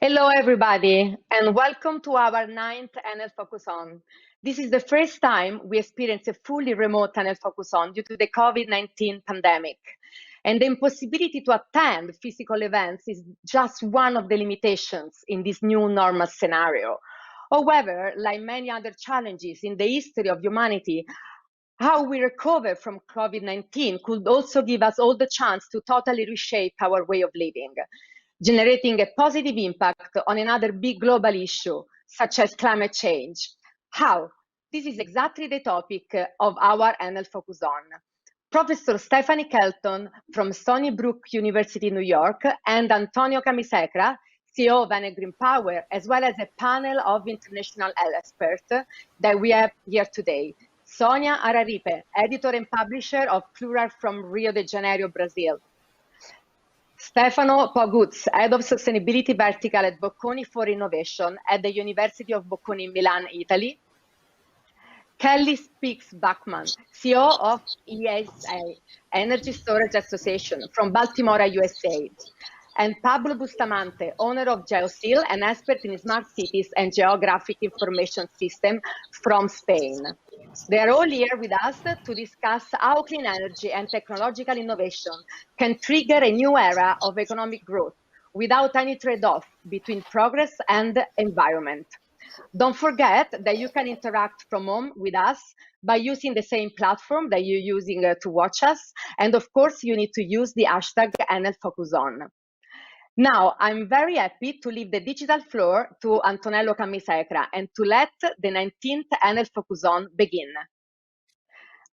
Hello, everybody, and welcome to our ninth Enel Focus On. This is the first time we experience a fully remote Enel Focus On due to the COVID-19 pandemic. And the impossibility to attend physical events is just one of the limitations in this new normal scenario. However, like many other challenges in the history of humanity, how we recover from COVID-19 could also give us all the chance to totally reshape our way of living, generating a positive impact on another big global issue, such as climate change. How? This is exactly the topic of our Enel Focus On. Professor Stephanie Kelton from Stony Brook University, New York, and Antonio Camisecra, CEO of Enel Green Power, as well as a panel of international experts that we have here today. Sonia Araripe, editor and publisher of Plural from Rio de Janeiro, Brazil. Stefano Poguz, Head of Sustainability Vertical at Bocconi for Innovation at the University of Bocconi, Milan, Italy. Kelly Speaks Bachman, CEO of ESA, Energy Storage Association from Baltimore, USA. And Pablo Bustamante, owner of GeoSeal, an expert in smart cities and geographic information system from Spain. They are all here with us to discuss how clean energy and technological innovation can trigger a new era of economic growth without any trade-off between progress and environment. Don't forget that you can interact from home with us by using the same platform that you're using to watch us. And of course, you need to use the hashtag #NLFocusOn. Now, I'm very happy to leave the digital floor to Antonello Camisecra and to let the 19th Enel Focus On begin.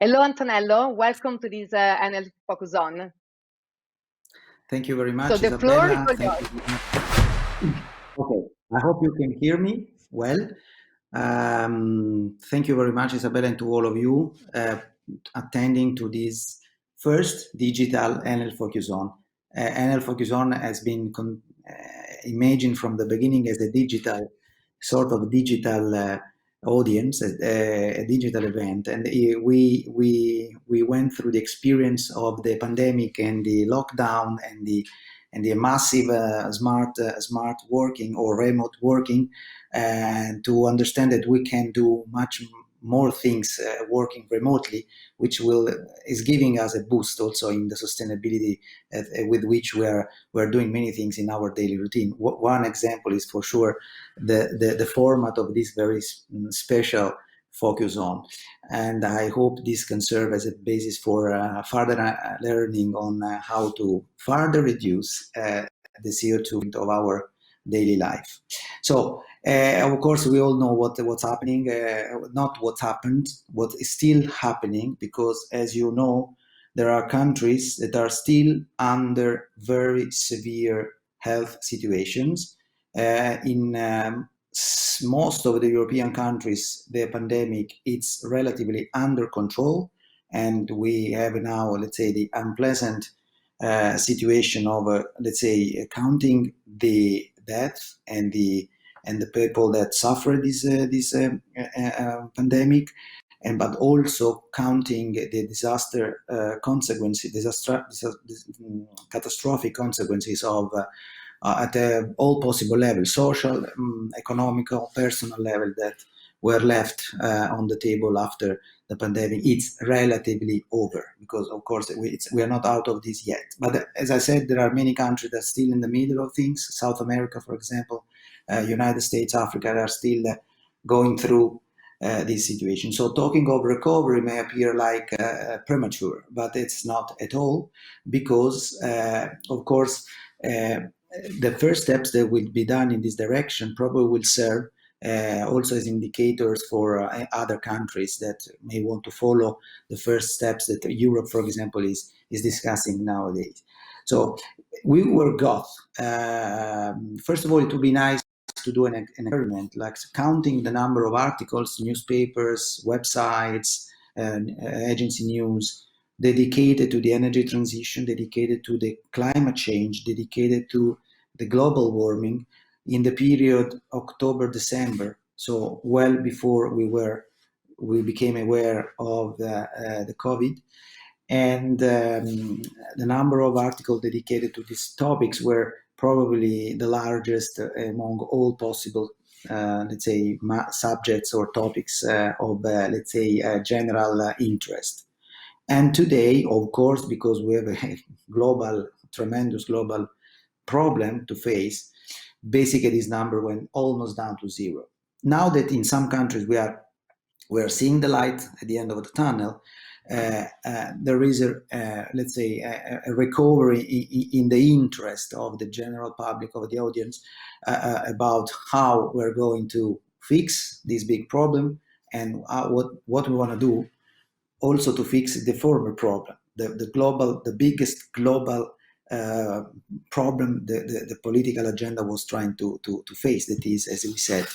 Hello, Antonello. Welcome to this Enel Focus On. Thank you very much, So the floor is all yours. Okay, I hope you can hear me well. Thank you very much, Isabella, and to all of you attending to this first digital Enel Focus On. Enel Focus On has been imagined from the beginning as a digital, sort of digital audience, a digital event, and we went through the experience of the pandemic and the lockdown and the massive smart working or remote working, and to understand that we can do much more things working remotely, which is giving us a boost also in the sustainability with which we're doing many things in our daily routine. One example is for sure the format of this very special Focus On, and I hope this can serve as a basis for further learning on how to further reduce the CO2 of our daily life. So of course we all know what's happening, not what happened, what is still happening, because as you know, there are countries that are still under very severe health situations. In most of the European countries, the pandemic is relatively under control, and we have now, let's say, the unpleasant situation of, let's say, counting the death and the people that suffer this pandemic, but also counting the disaster consequences, catastrophic consequences of at all possible levels, social, economical, personal level, that were left on the table after the pandemic. It's relatively over, because of course we are not out of this yet. But as I said, there are many countries that are still in the middle of things. South America, for example, United States, Africa, are still going through this situation. So talking of recovery may appear like premature, but it's not at all, because of course the first steps that will be done in this direction probably will serve also as indicators for other countries that may want to follow the first steps that Europe, for example, is discussing nowadays. So we were got. First of all, it would be nice to do an experiment, like counting the number of articles, newspapers, websites, agency news dedicated to the energy transition, dedicated to the climate change, dedicated to the global warming in the period October-December, so well before we became aware of the COVID. And the number of articles dedicated to these topics were probably the largest among all possible, let's say, subjects or topics of, let's say, general interest. And today, of course, because we have a tremendous global problem to face, basically this number went almost down to zero. Now that in some countries we are seeing the light at the end of the tunnel, there is let's say a recovery in the interest of the general public, of the audience, about how we're going to fix this big problem and what we want to do also to fix the former problem, the biggest global problem the political agenda was trying to face, that is, as we said,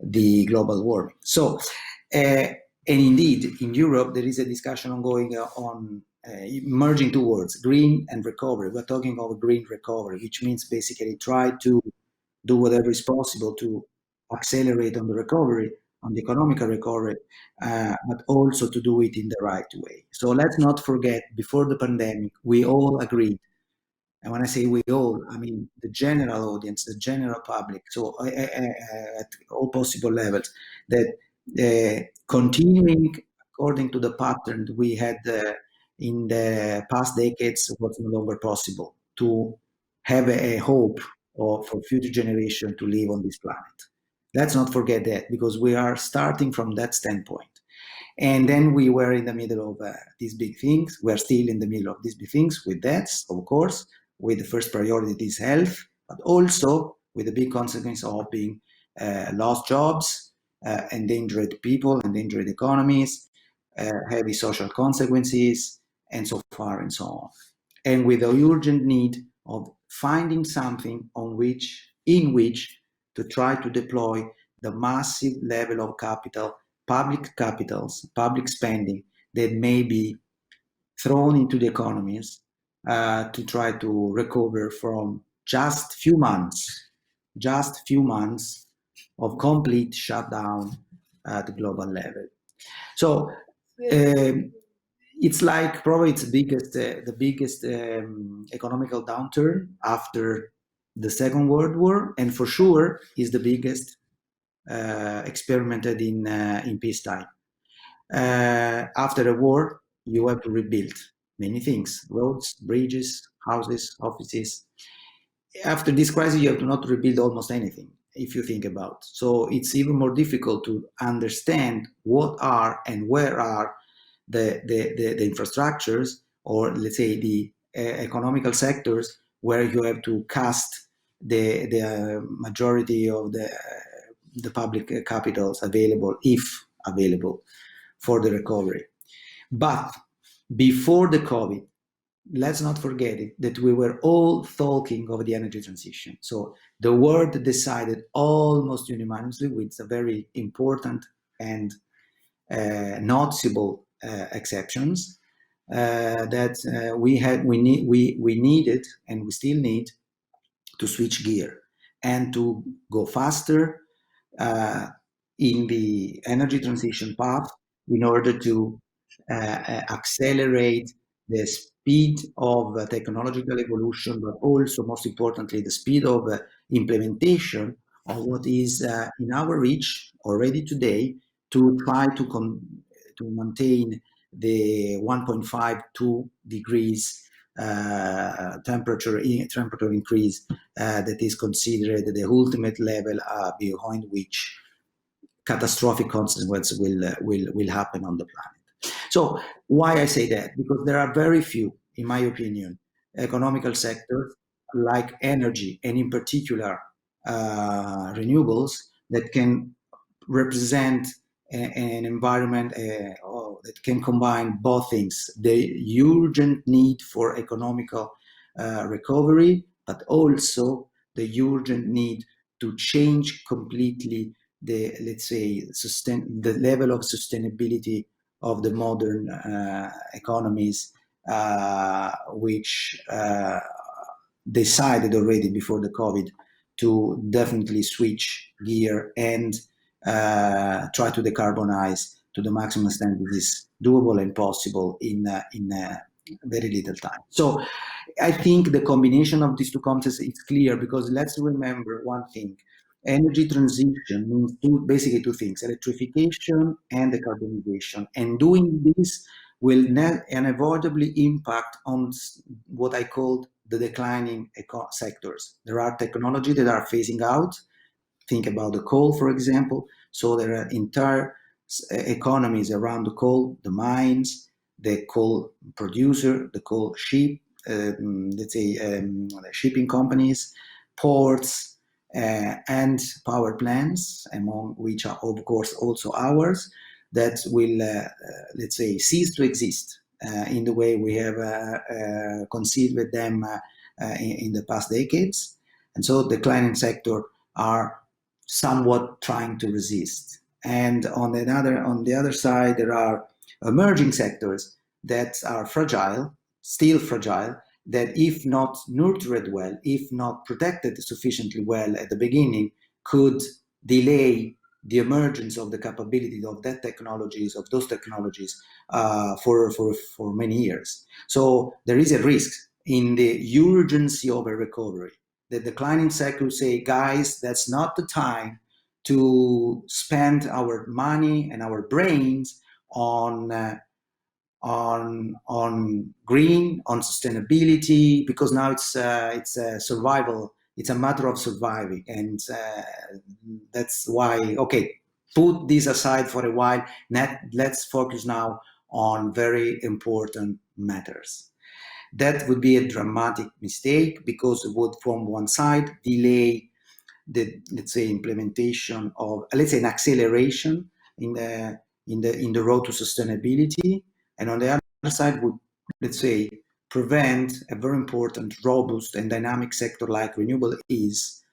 the global warming. So, and indeed, in Europe, there is a discussion ongoing on merging two words, green and recovery. We're talking about green recovery, which means basically try to do whatever is possible to accelerate on the recovery, on the economic recovery, but also to do it in the right way. So let's not forget, before the pandemic, we all agreed, and when I say we all, I mean the general audience, the general public, so at all possible levels, that continuing according to the pattern we had in the past decades was no longer possible to have a hope for future generation to live on this planet. Let's not forget that, because we are starting from that standpoint. And then we were in the middle of these big things. We're still in the middle of these big things with deaths, of course, with the first priority is health, but also with the big consequence of being lost jobs, endangered people, endangered economies, heavy social consequences, and so far and so on. And with the urgent need of finding something in which to try to deploy the massive level of capital, public capitals, public spending that may be thrown into the economies to try to recover from just few months of complete shutdown at the global level. So it's like probably it's the biggest economical downturn after the Second World War, and for sure is the biggest experimented in peacetime. After a war, you have to rebuild many things: roads, bridges, houses, offices. After this crisis, you have to not rebuild almost anything, if you think about. So it's even more difficult to understand what are and where are the infrastructures, or let's say the economical sectors, where you have to cast the majority of the public capitals available, if available, for the recovery. But before the COVID, let's not forget it, that we were all talking of the energy transition. So the world decided almost unanimously, with a very important and noticeable exceptions, that we needed, and we still need, to switch gear and to go faster in the energy transition path in order to accelerate the speed of technological evolution, but also, most importantly, the speed of implementation of what is in our reach already today, to try to maintain the 1.5-2 degrees temperature increase that is considered the ultimate level behind which catastrophic consequences will happen on the planet. So why I say that? Because there are very few, in my opinion, economical sectors like energy, and in particular renewables, that can represent an environment that can combine both things: the urgent need for economical recovery, but also the urgent need to change completely the, let's say, the level of sustainability of the modern economies, which decided already before the COVID to definitely switch gear and try to decarbonize to the maximum extent that is doable and possible in very little time. So I think the combination of these two concepts is clear, because let's remember one thing. Energy transition means basically two things: electrification and decarbonization. And doing this will unavoidably impact on what I call the declining sectors. There are technologies that are phasing out. Think about the coal, for example. So there are entire economies around the coal, the mines, the coal producer, the coal ship, let's say shipping companies, ports, and power plants, among which are of course also ours, that will, let's say, cease to exist in the way we have conceived with them in the past decades. And so declining sector are somewhat trying to resist. And on the other side, there are emerging sectors that are fragile, still fragile, that if not nurtured well, if not protected sufficiently well at the beginning, could delay the emergence of the capability of those technologies for many years. So there is a risk in the urgency of a recovery. The declining sector say, guys, that's not the time to spend our money and our brains on green, on sustainability, because now it's a survival. It's a matter of surviving, and that's why. Okay, put this aside for a while. Let's focus now on very important matters. That would be a dramatic mistake, because it would, from one side, delay the, let's say, implementation of, let's say, an acceleration in the road to sustainability, and on the other side would, let's say, prevent a very important, robust, and dynamic sector like renewable is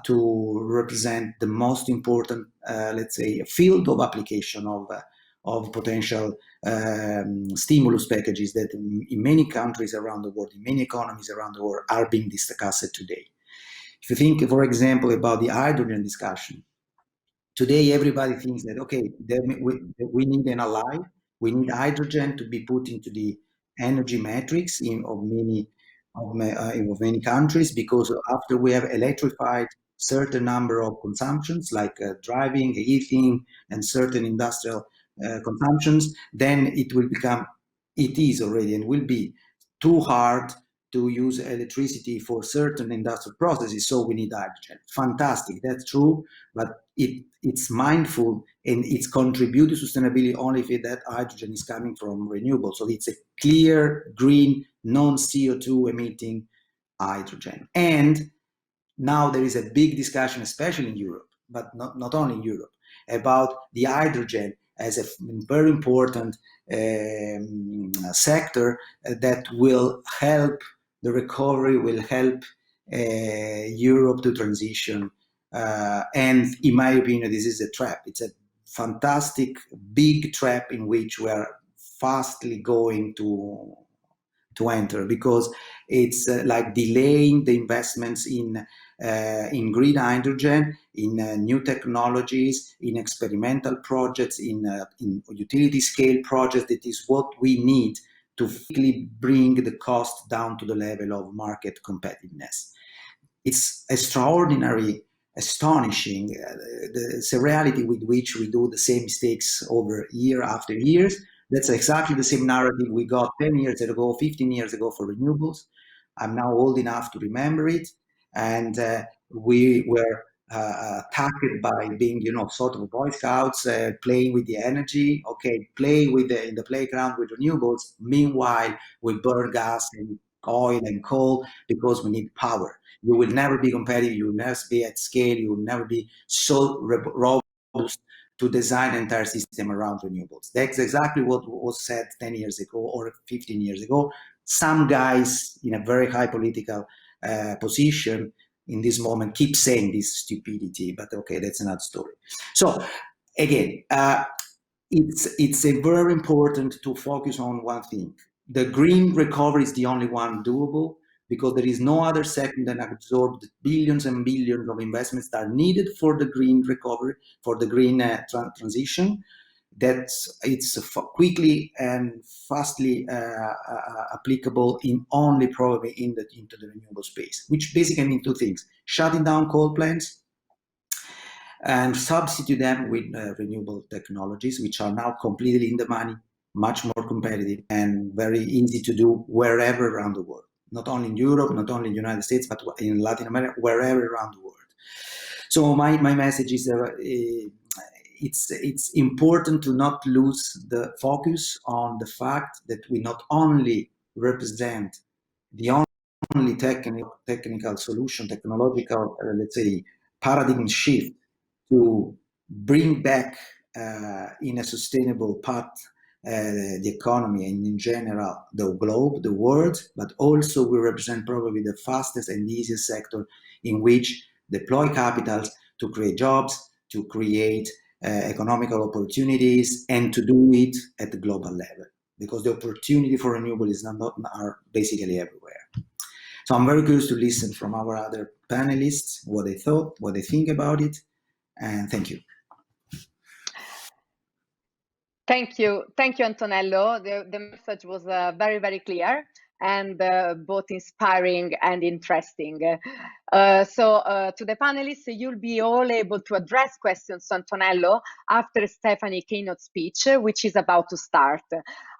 to represent the most important, let's say, field of application of potential stimulus packages that in many countries around the world, in many economies around the world, are being discussed today. If you think, for example, about the hydrogen discussion, today everybody thinks that, okay, we need an ally, we need hydrogen to be put into the energy matrix of many countries, because after we have electrified certain number of consumptions, like driving, eating, and certain industrial consumptions, then it is already and will be too hard to use electricity for certain industrial processes, so we need hydrogen. Fantastic, that's true, but it's mindful, and it's contribute to sustainability only if that hydrogen is coming from renewable. So it's a clear, green, non-CO2 emitting hydrogen. And now there is a big discussion, especially in Europe, but not only in Europe, about the hydrogen as a very important sector that will help the recovery, will help Europe to transition. And in my opinion, this is a trap. It's a fantastic, big trap in which we are fastly going to enter, because it's like delaying the investments in green hydrogen, in new technologies, in experimental projects, in utility scale projects. That is what we need to quickly bring the cost down to the level of market competitiveness. It's extraordinary, astonishing, the seriality with which we do the same mistakes over year after years. That's exactly the same narrative we got 10 years ago, 15 years ago for renewables. I'm now old enough to remember it. And we were tackled by being, sort of Boy Scouts, playing with the energy. Okay, play in the playground with renewables. Meanwhile, we burn gas and oil and coal because we need power. You will never be competitive. You will never be at scale. You will never be so robust to design an entire system around renewables. That's exactly what was said 10 years ago or 15 years ago. Some guys in a very high political position in this moment keep saying this stupidity, but okay, that's another story. So again, it's a very important to focus on one thing. The green recovery is the only one doable, because there is no other sector that absorbed billions and billions of investments that are needed for the green recovery, for the green transition. it's quickly and fastly applicable in only probably into the renewable space, which basically means two things: shutting down coal plants and substitute them with renewable technologies, which are now completely in the money, much more competitive, and very easy to do wherever around the world. Not only in Europe, not only in the United States, but in Latin America, wherever around the world. So my message is it's important to not lose the focus on the fact that we not only represent the only technical solution, technological, let's say, paradigm shift to bring back in a sustainable path the economy and in general the globe, the world, but also we represent probably the fastest and easiest sector in which deploy capitals to create jobs, to create economical opportunities, and to do it at the global level, because the opportunity for renewable are basically everywhere. So I'm very curious to listen from our other panelists, what they thought, what they think about it, and thank you. Thank you, Antonello. The message was very, very clear and both inspiring and interesting. So to the panelists, you'll be all able to address questions to Antonello after Stephanie's keynote speech, which is about to start.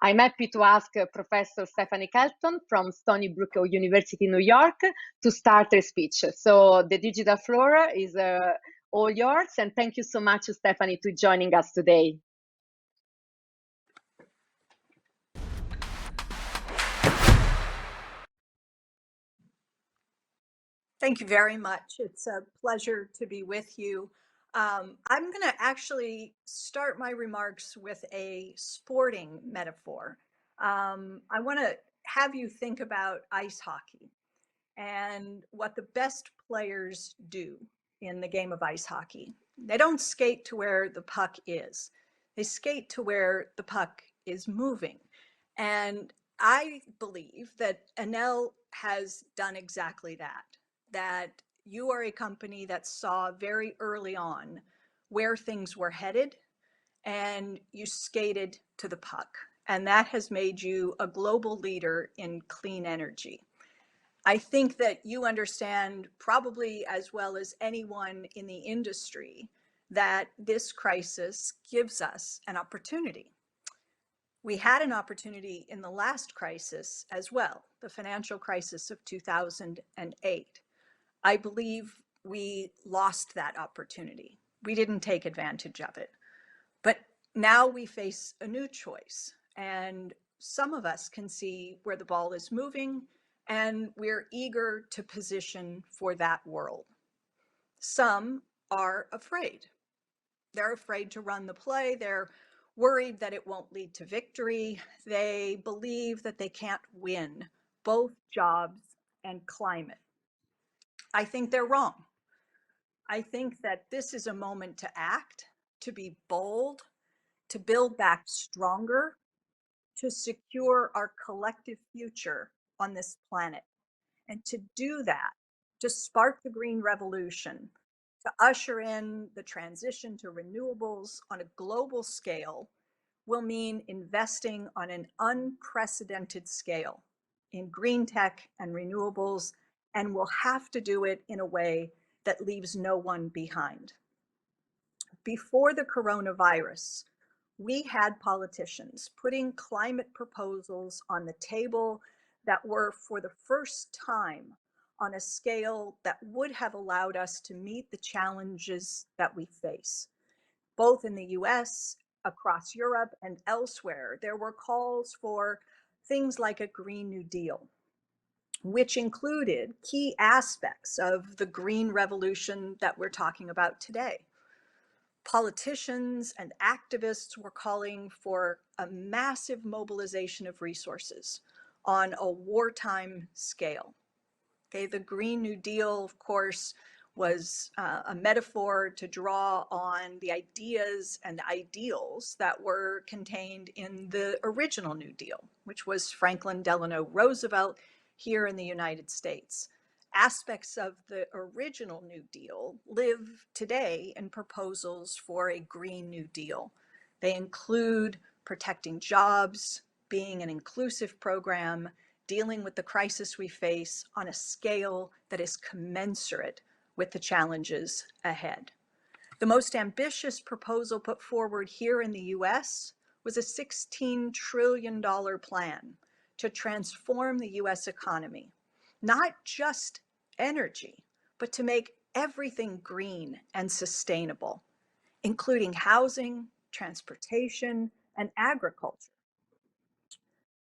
I'm happy to ask Professor Stephanie Kelton from Stony Brook University, New York, to start her speech. So the digital floor is all yours, and thank you so much, Stephanie, for joining us today. Thank you very much. It's a pleasure to be with you. I'm going to actually start my remarks with a sporting metaphor. I want to have you think about ice hockey and what the best players do in the game of ice hockey. They don't skate to where the puck is. They skate to where the puck is moving. And I believe that Enel has done exactly that. That you are a company that saw very early on where things were headed and you skated to the puck. And that has made you a global leader in clean energy. I think that you understand probably as well as anyone in the industry that this crisis gives us an opportunity. We had an opportunity in the last crisis as well, the financial crisis of 2008. I believe we lost that opportunity. We didn't take advantage of it. But now we face a new choice, and some of us can see where the ball is moving, and we're eager to position for that world. Some are afraid. They're afraid to run the play. They're worried that it won't lead to victory. They believe that they can't win both jobs and climate. I think they're wrong. I think that this is a moment to act, to be bold, to build back stronger, to secure our collective future on this planet. And to do that, to spark the green revolution, to usher in the transition to renewables on a global scale, will mean investing on an unprecedented scale in green tech and renewables, and we'll have to do it in a way that leaves no one behind. Before the coronavirus, we had politicians putting climate proposals on the table that were, for the first time, on a scale that would have allowed us to meet the challenges that we face. Both in the US, across Europe, and elsewhere, there were calls for things like a Green New Deal, which included key aspects of the green revolution that we're talking about today. Politicians and activists were calling for a massive mobilization of resources on a wartime scale. Okay, the Green New Deal, of course, was a metaphor to draw on the ideas and ideals that were contained in the original New Deal, which was Franklin Delano Roosevelt here in the United States. Aspects of the original New Deal live today in proposals for a Green New Deal. They include protecting jobs, being an inclusive program, dealing with the crisis we face on a scale that is commensurate with the challenges ahead. The most ambitious proposal put forward here in the US was a $16 trillion plan to transform the US economy, not just energy, but to make everything green and sustainable, including housing, transportation, and agriculture.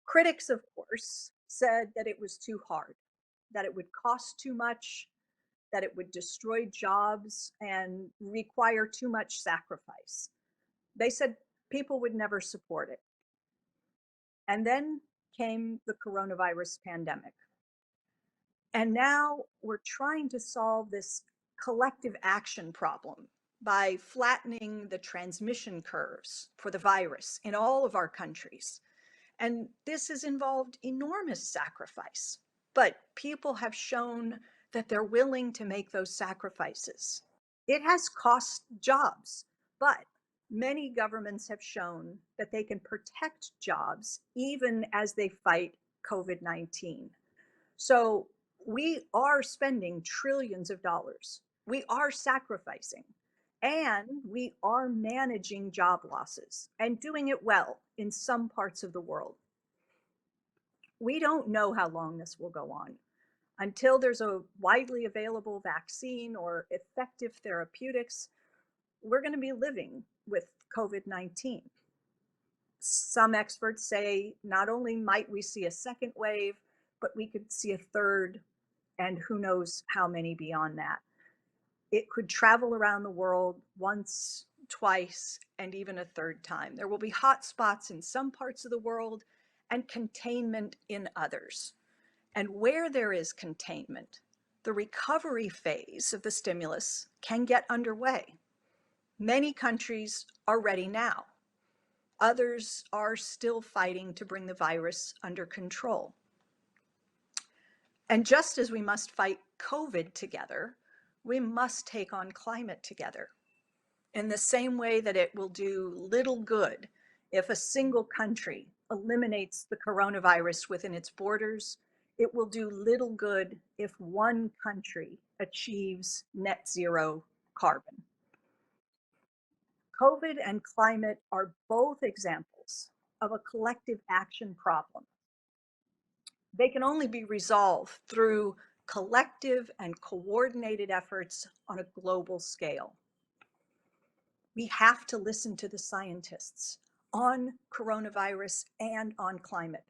Critics, of course, said that it was too hard, that it would cost too much, that it would destroy jobs and require too much sacrifice. They said people would never support it. And then came the coronavirus pandemic. And now we're trying to solve this collective action problem by flattening the transmission curves for the virus in all of our countries. And this has involved enormous sacrifice, but people have shown that they're willing to make those sacrifices. It has cost jobs, but many governments have shown that they can protect jobs even as they fight COVID-19. So we are spending trillions of dollars. We are sacrificing, and we are managing job losses and doing it well in some parts of the world. We don't know how long this will go on. Until there's a widely available vaccine or effective therapeutics, we're going to be living with COVID-19. Some experts say not only might we see a second wave, but we could see a third, and who knows how many beyond that. It could travel around the world once, twice, and even a third time. There will be hot spots in some parts of the world and containment in others. And where there is containment, the recovery phase of the stimulus can get underway. Many countries are ready now. Others are still fighting to bring the virus under control. And just as we must fight COVID together, we must take on climate together. In the same way that it will do little good if a single country eliminates the coronavirus within its borders, it will do little good if one country achieves net zero carbon. COVID and climate are both examples of a collective action problem. They can only be resolved through collective and coordinated efforts on a global scale. We have to listen to the scientists on coronavirus and on climate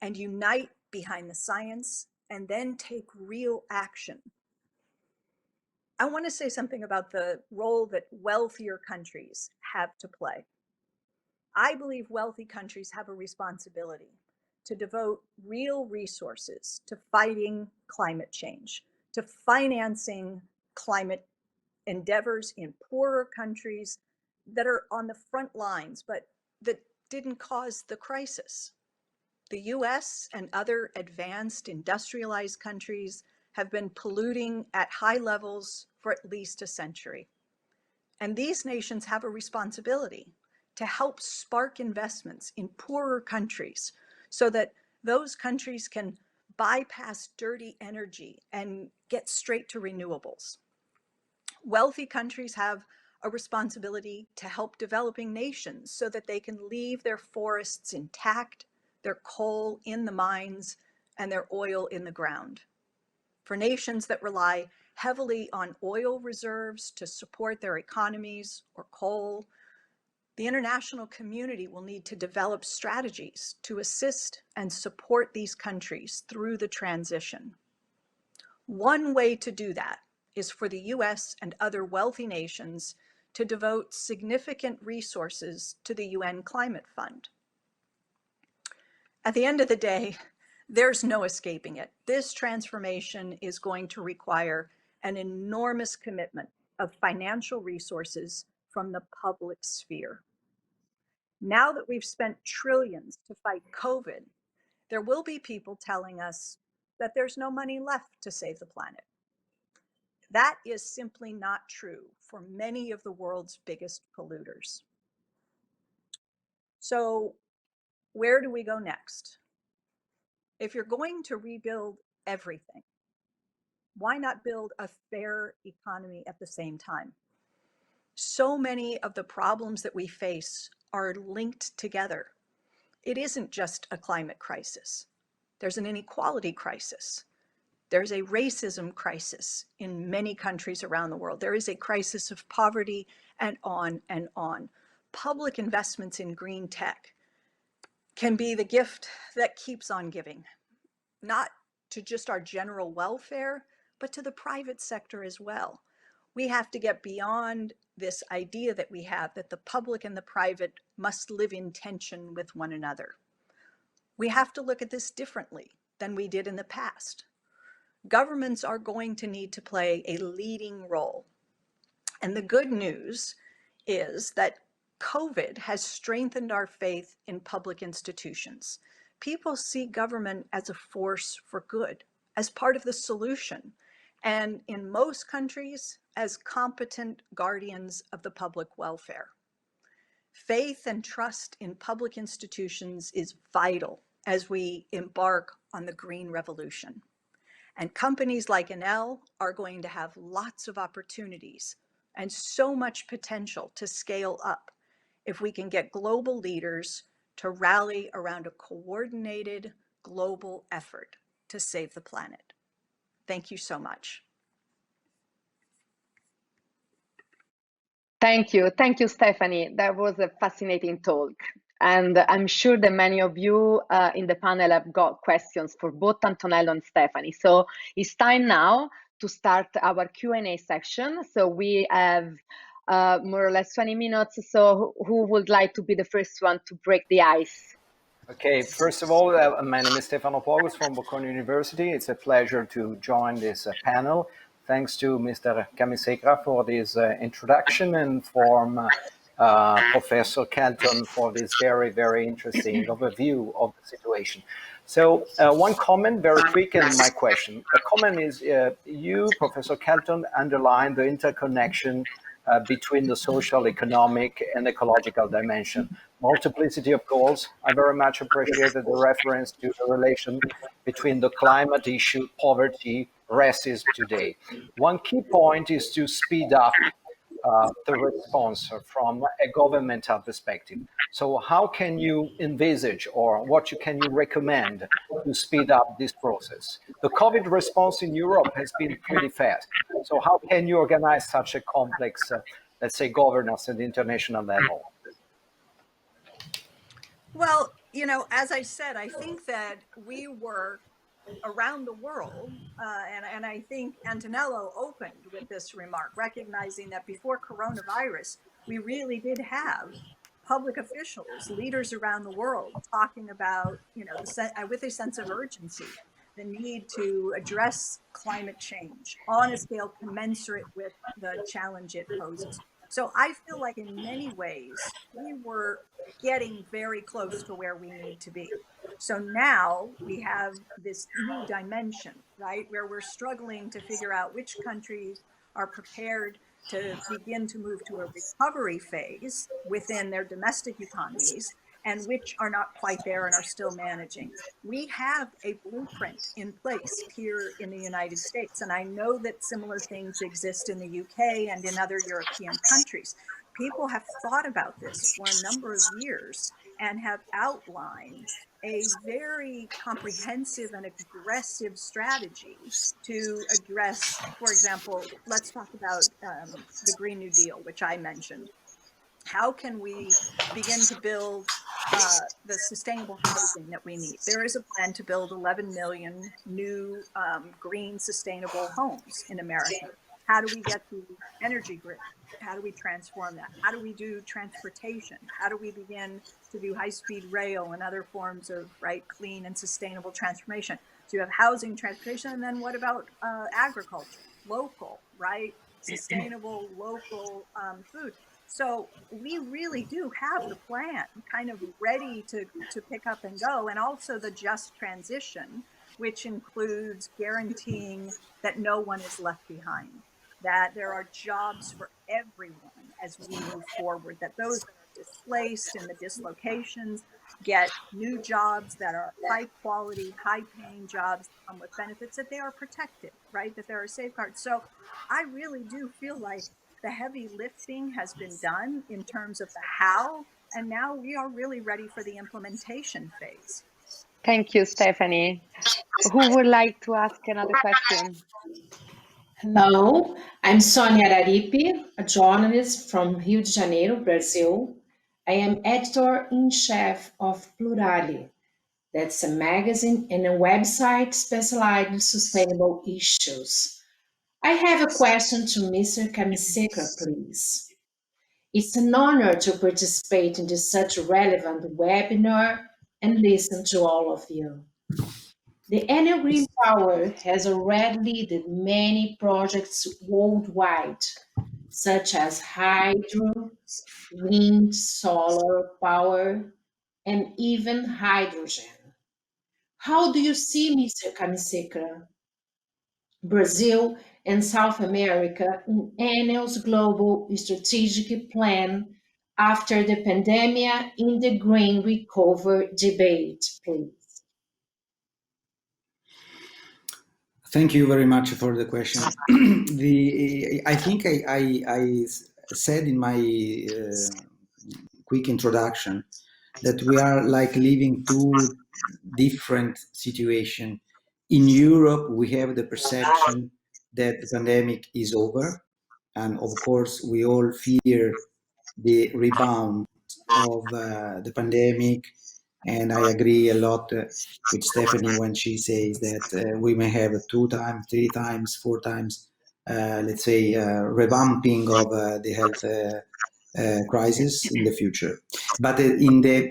and unite behind the science and then take real action. I want to say something about the role that wealthier countries have to play. I believe wealthy countries have a responsibility to devote real resources to fighting climate change, to financing climate endeavors in poorer countries that are on the front lines, but that didn't cause the crisis. The US and other advanced industrialized countries have been polluting at high levels for at least a century. And these nations have a responsibility to help spark investments in poorer countries so that those countries can bypass dirty energy and get straight to renewables. Wealthy countries have a responsibility to help developing nations so that they can leave their forests intact, their coal in the mines, and their oil in the ground. For nations that rely heavily on oil reserves to support their economies or coal, the international community will need to develop strategies to assist and support these countries through the transition. One way to do that is for the US and other wealthy nations to devote significant resources to the UN Climate Fund. At the end of the day, there's no escaping it. This transformation is going to require an enormous commitment of financial resources from the public sphere. Now that we've spent trillions to fight COVID, there will be people telling us that there's no money left to save the planet. That is simply not true for many of the world's biggest polluters. So where do we go next? If you're going to rebuild everything, why not build a fair economy at the same time? So many of the problems that we face are linked together. It isn't just a climate crisis. There's an inequality crisis. There's a racism crisis in many countries around the world. There is a crisis of poverty, and on and on. Public investments in green tech can be the gift that keeps on giving, not to just our general welfare, but to the private sector as well. We have to get beyond this idea that we have that the public and the private must live in tension with one another. We have to look at this differently than we did in the past. Governments are going to need to play a leading role. And the good news is that COVID has strengthened our faith in public institutions. People see government as a force for good, as part of the solution, and in most countries, as competent guardians of the public welfare. Faith and trust in public institutions is vital as we embark on the green revolution. And companies like Enel are going to have lots of opportunities and so much potential to scale up if we can get global leaders to rally around a coordinated global effort to save the planet. Thank you so much. Thank you, Stephanie. That was a fascinating talk. And I'm sure that many of you in the panel have got questions for both Antonello and Stephanie. So it's time now to start our Q&A section. So we have more or less 20 minutes. So who would like to be the first one to break the ice? Okay, first of all, my name is Stefano Pogos from Bocconi University. It's a pleasure to join this panel. Thanks to Mr. Camisecra for this introduction and from Professor Kelton for this very, very interesting overview of the situation. So one comment, very quick, and my question. A comment is you, Professor Kelton, underlined the interconnection between the social, economic, and ecological dimension. Multiplicity of goals. I very much appreciated the reference to the relation between the climate issue, poverty, racism today. One key point is to speed up the response from a governmental perspective. So how can you envisage or what can you recommend to speed up this process? The COVID response in Europe has been pretty fast. So how can you organize such a complex, let's say, governance at the international level? Well, you know, as I said, I think that we were around the world, and I think Antonello opened with this remark, recognizing that before coronavirus, we really did have public officials, leaders around the world talking about, you know, with a sense of urgency, the need to address climate change on a scale commensurate with the challenge it poses. So I feel like in many ways, we were getting very close to where we need to be. So now we have this new dimension, right, where we're struggling to figure out which countries are prepared to begin to move to a recovery phase within their domestic economies and which are not quite there and are still managing. We have a blueprint in place here in the United States, and I know that similar things exist in the UK and in other European countries. People have thought about this for a number of years and have outlined a very comprehensive and aggressive strategy to address, for example, let's talk about the Green New Deal, which I mentioned. How can we begin to build the sustainable housing that we need? There is a plan to build 11 million new green sustainable homes in America. How do we get the energy grid? How do we transform that? How do we do transportation? How do we begin to do high-speed rail and other forms of clean and sustainable transformation? So you have housing, transportation, and then what about agriculture, local, sustainable, local food? So we really do have the plan kind of ready to pick up and go, and also the just transition, which includes guaranteeing that no one is left behind, that there are jobs for everyone as we move forward, that those that are displaced in the dislocations, get new jobs that are high quality, high paying jobs that come with benefits, that they are protected, right? That there are safeguards. So I really do feel like the heavy lifting has been done in terms of the how, and now we are really ready for the implementation phase. Thank you, Stephanie. Who would like to ask another question? Hello, I'm Sonia Araripe, a journalist from Rio de Janeiro, Brazil. I am editor-in-chief of Plurali. That's a magazine and a website specialized in sustainable issues. I have a question to Mr. Kamisekra, please. It's an honor to participate in this such relevant webinar and listen to all of you. The Enel Green Power has already led many projects worldwide, such as hydro, wind, solar power, and even hydrogen. How do you see, Mr. Kamisekra, Brazil and South America in Enel's global strategic plan after the pandemic in the green recovery debate, please? Thank you very much for the question. I think I said in my quick introduction that we are like living two different situations. In Europe, we have the perception that the pandemic is over, and of course, we all fear the rebound of the pandemic. And I agree a lot with Stephanie when she says that we may have 2 times, 3 times, 4 times, let's say, revamping of the health crisis in the future. But in the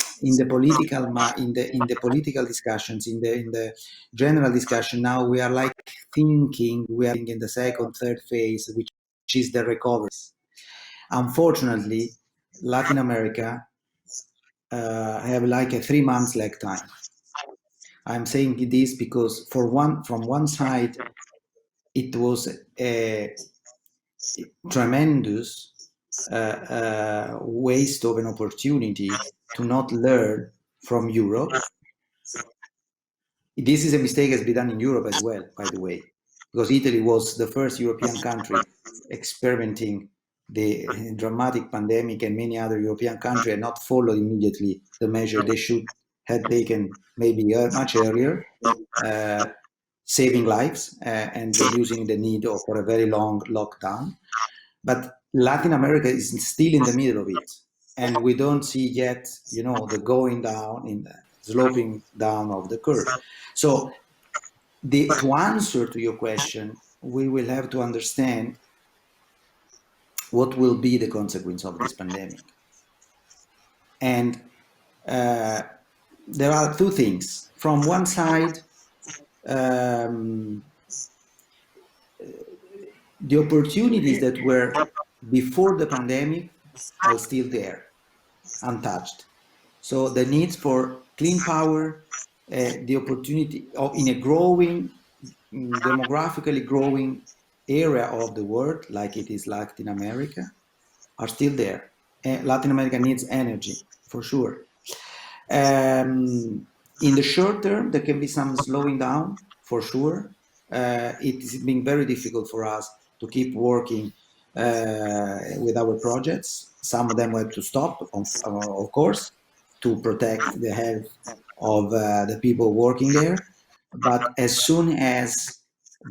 political discussions, in the general discussion, now we are like thinking we are in the second, third phase, which is the recovery. Unfortunately, Latin America have like a 3 months lag time. I'm saying this because from one side, it was a tremendous waste of an opportunity to not learn from Europe. This is a mistake that has been done in Europe as well, by the way, because Italy was the first European country experimenting the dramatic pandemic, and many other European countries had not followed immediately the measure they should have taken maybe much earlier, saving lives and reducing the need for a very long lockdown. But Latin America is still in the middle of it, and we don't see yet, the going down, in the sloping down of the curve. So to answer to your question, we will have to understand what will be the consequence of this pandemic. And there are 2 things. From one side, the opportunities that were before the pandemic are still there, untouched. So the needs for clean power, the opportunity in a growing, demographically growing area of the world, like it is Latin America, are still there. Latin America needs energy, for sure. In the short term, there can be some slowing down, for sure. It has been very difficult for us to keep working with our projects. Some of them were to stop, of course, to protect the health of the people working there. But as soon as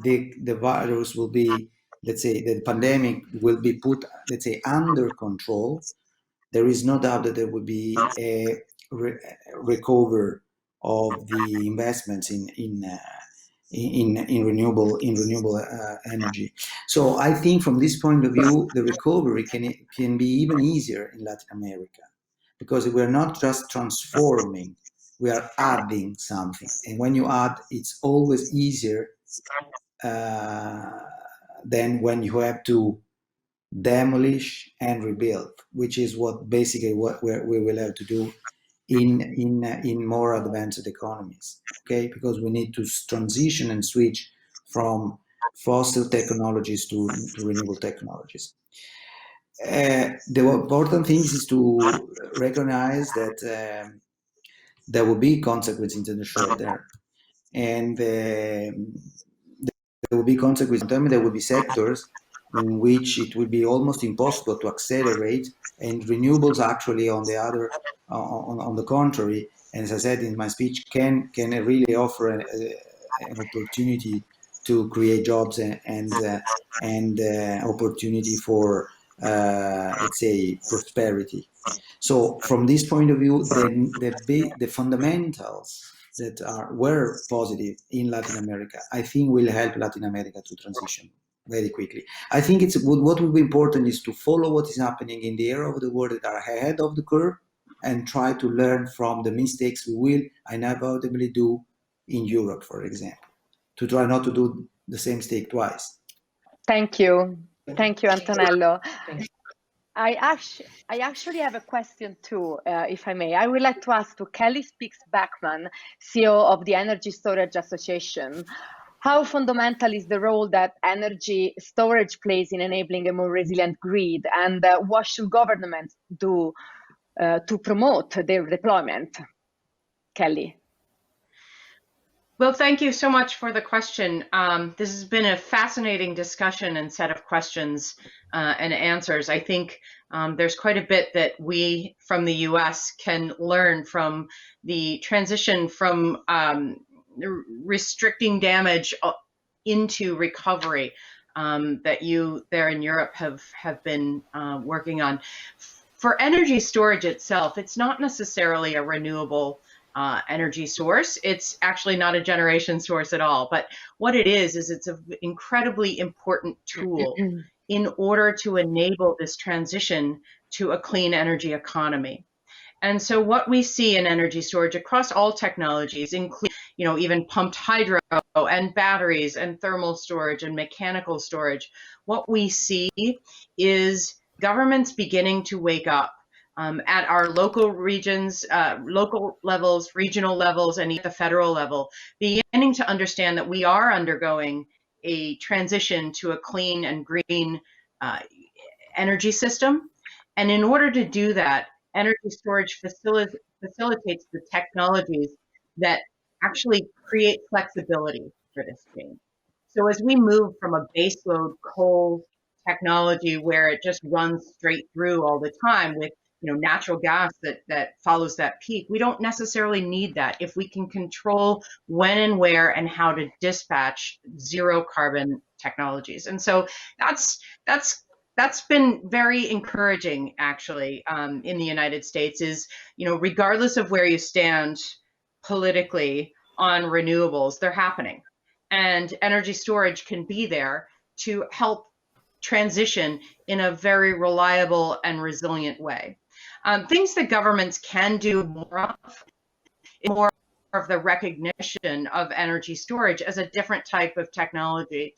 the virus will be, let's say, the pandemic will be put, let's say, under control, there is no doubt that there will be a recover of the investments in renewable energy. So I think from this point of view, the recovery can be even easier in Latin America, because we're not just transforming, we are adding something. And when you add, it's always easier than when you have to demolish and rebuild, which is what basically what we will have to do in more advanced economies. Okay, because we need to transition and switch from fossil technologies to renewable technologies. The important thing is to recognize that there will be consequences in the short term, and there will be consequences in terms. There will be sectors in which it will be almost impossible to accelerate, and renewables actually on the other, on the contrary, and as I said in my speech, can really offer an opportunity to create jobs and opportunity for let's say prosperity. So from this point of view, the fundamentals that were positive in Latin America, I think will help Latin America to transition very quickly. I think what will be important is to follow what is happening in the area of the world that are ahead of the curve and try to learn from the mistakes we will inevitably do in Europe, for example, to try not to do the same mistake twice. Thank you. Thank you, Antonello. I actually have a question too, if I may. I would like to ask to Kelly Speaks-Bachman, CEO of the Energy Storage Association, how fundamental is the role that energy storage plays in enabling a more resilient grid, and what should governments do to promote their deployment? Kelly. Well, thank you so much for the question. This has been a fascinating discussion and set of questions and answers. I think there's quite a bit that we from the US can learn from the transition from restricting damage into recovery that you there in Europe have been working on. For energy storage itself, it's not necessarily a renewable energy source. It's actually not a generation source at all. But what it is it's an incredibly important tool in order to enable this transition to a clean energy economy. And so what we see in energy storage across all technologies, including, even pumped hydro and batteries and thermal storage and mechanical storage, what we see is governments beginning to wake up at our local regions, local levels, regional levels, and at the federal level, beginning to understand that we are undergoing a transition to a clean and green energy system. And in order to do that, energy storage facilitates the technologies that actually create flexibility for this change. So as we move from a baseload coal technology where it just runs straight through all the time with natural gas that follows that peak, we don't necessarily need that if we can control when and where and how to dispatch zero carbon technologies. And so that's been very encouraging, actually, in the United States. Is regardless of where you stand politically on renewables, they're happening, and energy storage can be there to help transition in a very reliable and resilient way. Things that governments can do more of the recognition of energy storage as a different type of technology.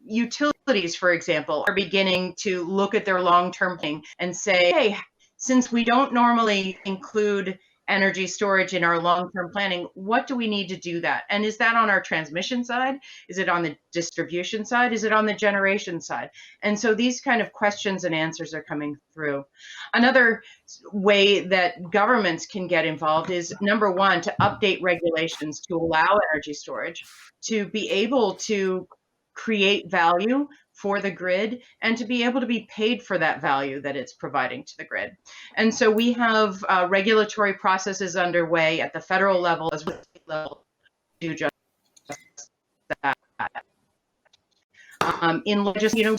Utilities, for example, are beginning to look at their long-term planning and say, hey, since we don't normally include energy storage in our long-term planning, what do we need to do that? And is that on our transmission side? Is it on the distribution side? Is it on the generation side? And so these kind of questions and answers are coming through. Another way that governments can get involved is, number one, to update regulations to allow energy storage, to be able to create value for the grid and to be able to be paid for that value that it's providing to the grid. And so we have regulatory processes underway at the federal level as well as the state level to do just that. In legislation,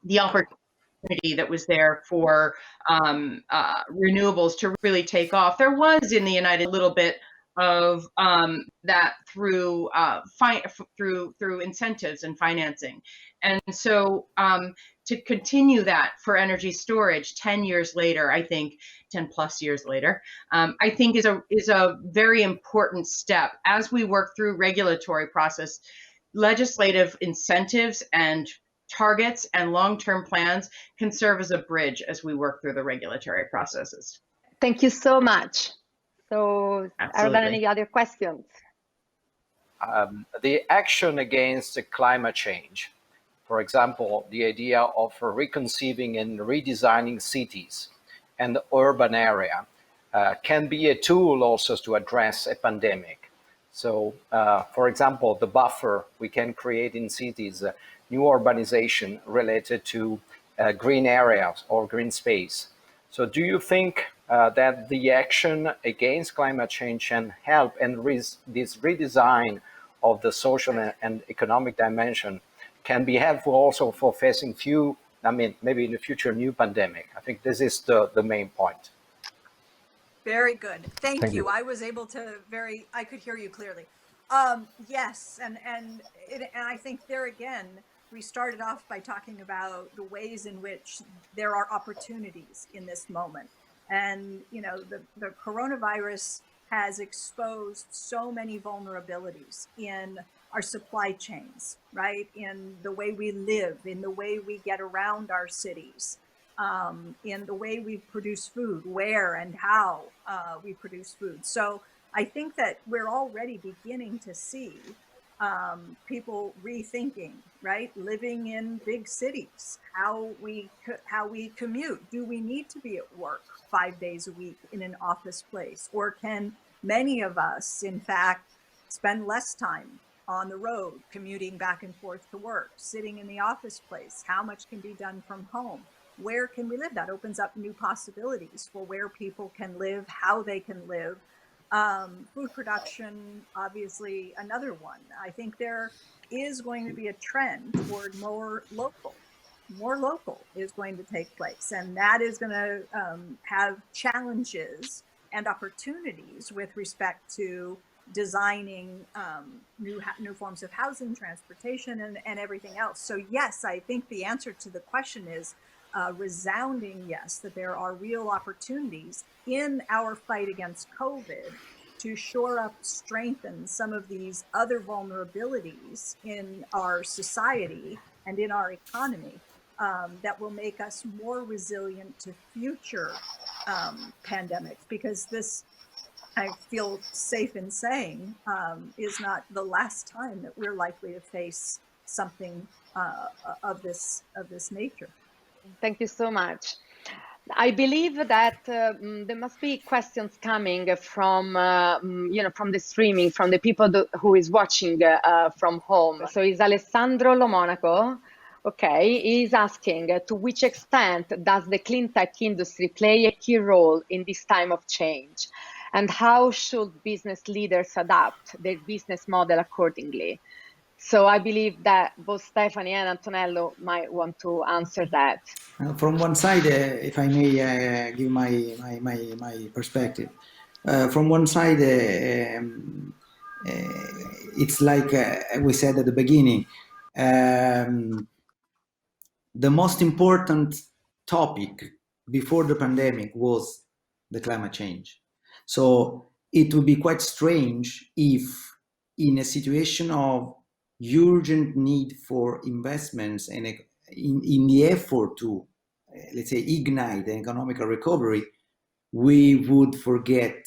the opportunity that was there for renewables to really take off, there was in the United a little bit of that through incentives and financing. And so to continue that for energy storage 10 years later, I think 10 plus years later, I think is a very important step as we work through regulatory process. Legislative incentives and targets and long-term plans can serve as a bridge as we work through the regulatory processes. Thank you so much. So, absolutely. Are there any other questions? the action against climate change. For example, the idea of reconceiving and redesigning cities and the urban area can be a tool also to address a pandemic. So, for example, the buffer we can create in cities, new urbanization related to green areas or green space. So do you think that the action against climate change can help and this redesign of the social and economic dimension can be helpful also for facing maybe in the future, new pandemic? I think this is the main point. Very good. Thank you. you. I was able to I could hear you clearly. Yes, and I think there again, we started off by talking about the ways in which there are opportunities in this moment. And, you know, the coronavirus has exposed so many vulnerabilities in our supply chains, right? In the way we live, in the way we get around our cities, in the way we produce food, where and how we produce food. So I think that we're already beginning to see people rethinking, right? Living in big cities, how we commute. Do we need to be at work 5 days a week in an office place, or can many of us, in fact, spend less time on the road, commuting back and forth to work, sitting in the office place? How much can be done from home? Where can we live? That opens up new possibilities for where people can live, how they can live. Food production, obviously, another one. I think there is going to be a trend toward more local. More local is going to take place, and that is going to have challenges and opportunities with respect to designing new forms of housing, transportation, and everything else. So yes, I think the answer to the question is resounding yes, that there are real opportunities in our fight against COVID to shore up, strengthen some of these other vulnerabilities in our society and in our economy that will make us more resilient to future pandemics, because this, I feel safe in saying, is not the last time that we're likely to face something of this nature. Thank you so much. I believe that there must be questions coming from, from the streaming, from the people who is watching from home. So is Alessandro Lomonaco. Okay, he's asking, to which extent does the clean tech industry play a key role in this time of change? And how should business leaders adapt their business model accordingly? So I believe that both Stephanie and Antonello might want to answer that. From one side, if I may give my perspective, from one side, it's like we said at the beginning, the most important topic before the pandemic was the climate change. So it would be quite strange if, in a situation of urgent need for investments and in the effort to, let's say, ignite the economic recovery, we would forget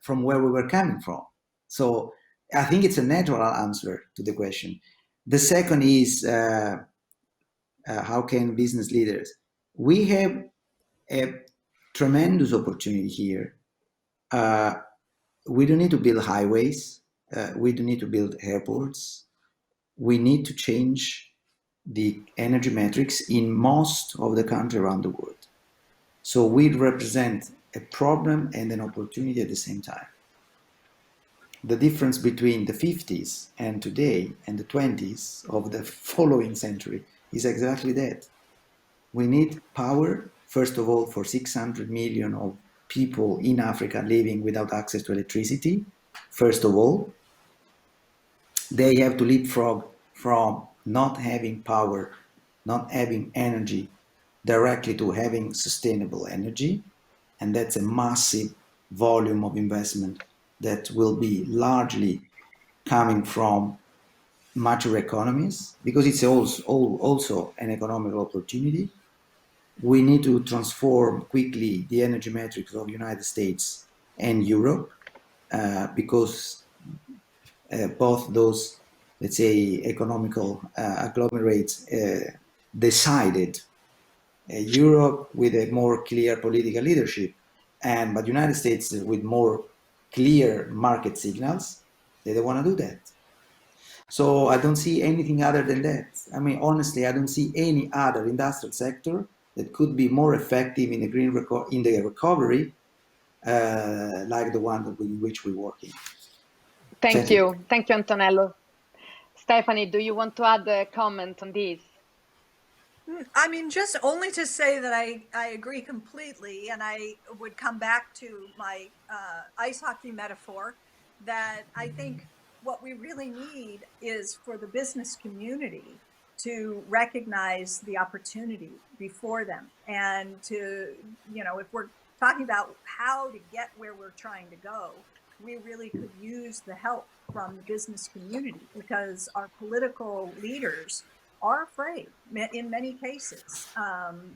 from where we were coming from. So I think it's a natural answer to the question. The second is, how can business leaders? We have a tremendous opportunity here. We don't need to build highways. We don't need to build airports. We need to change the energy metrics in most of the countries around the world. So we represent a problem and an opportunity at the same time. The difference between the 50s and today and the 20s of the following century is exactly that. We need power, first of all, for 600 million of people in Africa living without access to electricity. First of all, they have to leapfrog from not having power, not having energy, directly to having sustainable energy. And that's a massive volume of investment that will be largely coming from mature economies, because it's also an economical opportunity. We need to transform quickly the energy metrics of the United States and Europe, because both those, let's say, economical agglomerates decided, Europe with a more clear political leadership, but the United States with more clear market signals, they don't want to do that. So I don't see anything other than that. I mean, honestly, I don't see any other industrial sector that could be more effective in the recovery like the one in which we work in. Thank you, Antonello. Stephanie, do you want to add a comment on this? I mean, just only to say that I agree completely, and I would come back to my ice hockey metaphor, that I think what we really need is for the business community to recognize the opportunity before them, and to, if we're talking about how to get where we're trying to go, we really could use the help from the business community, because our political leaders are afraid in many cases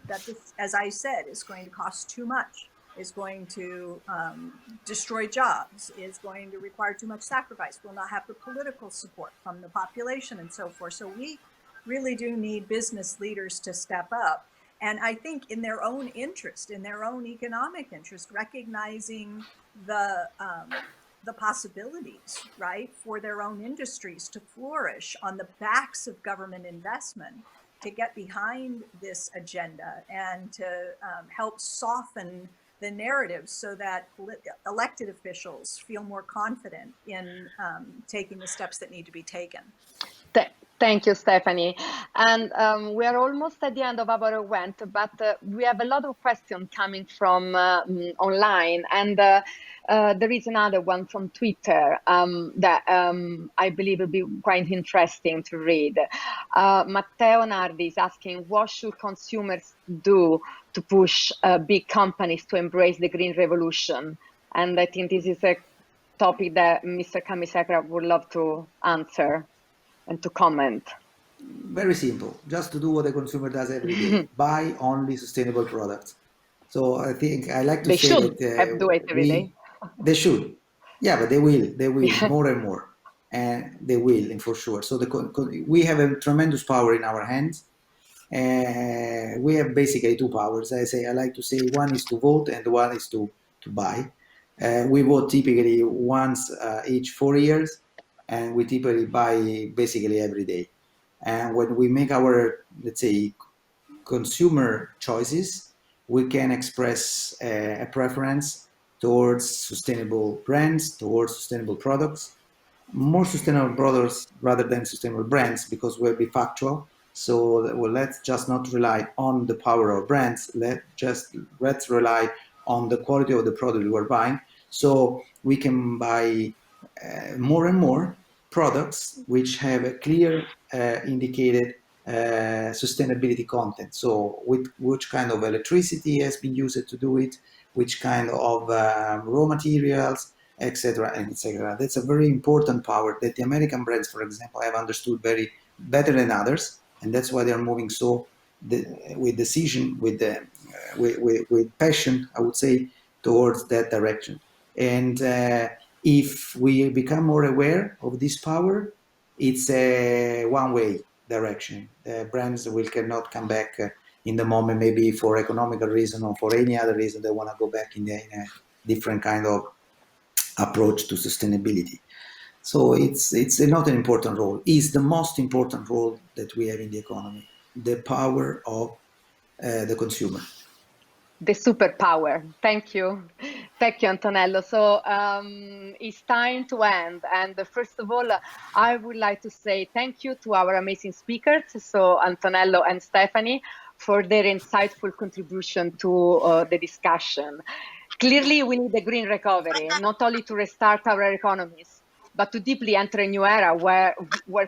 that this, as I said, is going to cost too much, is going to destroy jobs, is going to require too much sacrifice, will not have the political support from the population, and so forth. So we really do need business leaders to step up. And I think in their own interest, in their own economic interest, recognizing the possibilities, right, for their own industries to flourish on the backs of government investment, to get behind this agenda and to help soften the narrative so that elected officials feel more confident in taking the steps that need to be taken. Thank you, Stephanie. And we are almost at the end of our event, but we have a lot of questions coming from online. And there is another one from Twitter that I believe will be quite interesting to read. Matteo Nardi is asking, what should consumers do to push big companies to embrace the green revolution? And I think this is a topic that Mr. Kamisekera would love to answer and to comment. Very simple, just to do what the consumer does every day, buy only sustainable products. So I think I like to they say should that do it every day. They should, yeah, but they will more and more, and they will, and for sure. So we have a tremendous power in our hands. We have basically two powers. I like to say one is to vote and one is to buy. We vote typically once each 4 years, and we typically buy basically every day. And when we make our, let's say, consumer choices, we can express a preference towards sustainable brands, towards sustainable products, more sustainable products rather than sustainable brands, because we'll be factual. So let's just not rely on the power of brands. Let's rely on the quality of the product we're buying. So we can buy more and more products which have a clear indicated sustainability content. So with which kind of electricity has been used to do it, which kind of raw materials, etc., etc. That's a very important power that the American brands, for example, have understood better than others, and that's why they are moving so with decision, with passion, I would say, towards that direction. And if we become more aware of this power, it's a one-way direction. Brands cannot come back in the moment, maybe for economical reason or for any other reason. They want to go back in a different kind of approach to sustainability. So it's not an important role. It's the most important role that we have in the economy, the power of the consumer. The superpower. Thank you, Antonello. So it's time to end. And first of all, I would like to say thank you to our amazing speakers, so Antonello and Stephanie, for their insightful contribution to the discussion. Clearly, we need a green recovery, not only to restart our economies, but to deeply enter a new era where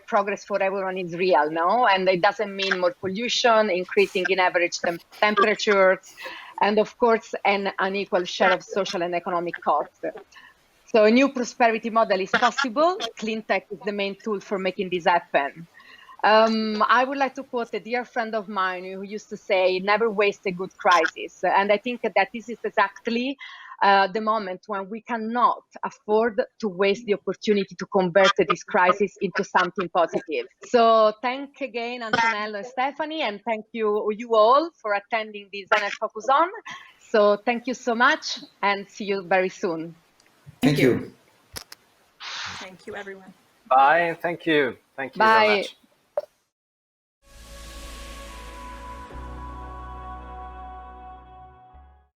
progress for everyone is real, no? And it doesn't mean more pollution, increasing in average temperatures, and of course, an unequal share of social and economic costs. So a new prosperity model is possible. Cleantech is the main tool for making this happen. I would like to quote a dear friend of mine who used to say, never waste a good crisis. And I think that this is exactly the moment when we cannot afford to waste the opportunity to convert this crisis into something positive. So thank again Antonello and Stephanie, and thank you all for attending this Enel Focus On. So thank you so much, and see you very soon. Thank you. Thank you, everyone. Bye. Thank you. Thank you very Bye. much.